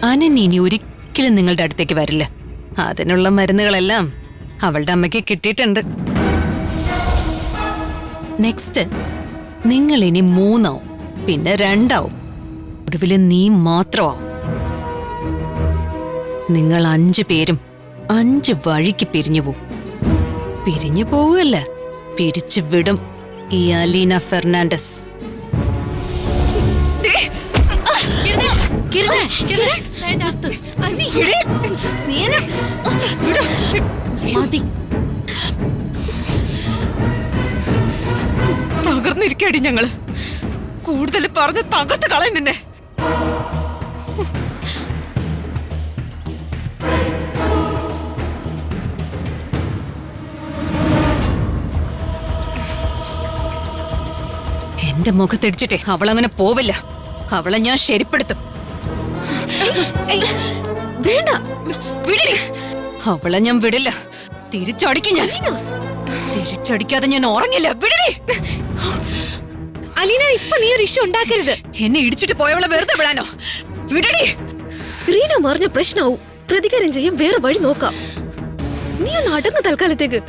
അനന്യ ഇനി ഒരിക്കലും നിങ്ങളുടെ അടുത്തേക്ക് വരില്ല. അതിനുള്ള മരുന്നുകളെല്ലാം അവളുടെ അമ്മയ്ക്ക് കിട്ടിയിട്ടുണ്ട്. നെക്സ്റ്റ് നിങ്ങൾ ഇനി 3 ആവും, പിന്നെ 2 ആവും, ഒടുവില് നീ മാത്രമാവും. നിങ്ങൾ 5 പേരും 5 വഴിക്ക് പിരിഞ്ഞു പോവും. പിരിഞ്ഞു പോവുകയല്ല, പിരിച്ചു വിടും ഈ അലീന ഫെർണാണ്ടസ്. തകർന്നിരിക്കടി ഞങ്ങള്. കൂടുതൽ പറഞ്ഞ് തകർത്ത് കളയും നിന്നെ. എന്റെ മുഖത്തിടിച്ചിട്ടേ അവളങ്ങനെ പോവില്ല. അവളെ ഞാൻ ശരിപ്പെടുത്തും. വേണ്ട, വിടടി. അവളെ ഞാൻ വിടില്ല. തിരിച്ചടിക്കും ഞാൻ. തിരിച്ചടിക്കാതെ ഞാൻ ഉറങ്ങില്ല. വിടടി. അലീന, ഇപ്പൊ നീ ഒരു ഇഷ്യൂ ഉണ്ടാക്കരുത്. എന്നെ ഇടിച്ചിട്ട് പോയവളെ വെറുതെ വിടാനോ? വിടടി. റീന മറിഞ്ഞ പ്രശ്നമാവും. പ്രതികാരം ചെയ്യാൻ വേറെ വഴി നോക്കാം. നീ ഒന്ന് അടങ്ങ് തൽക്കാലത്തേക്ക്.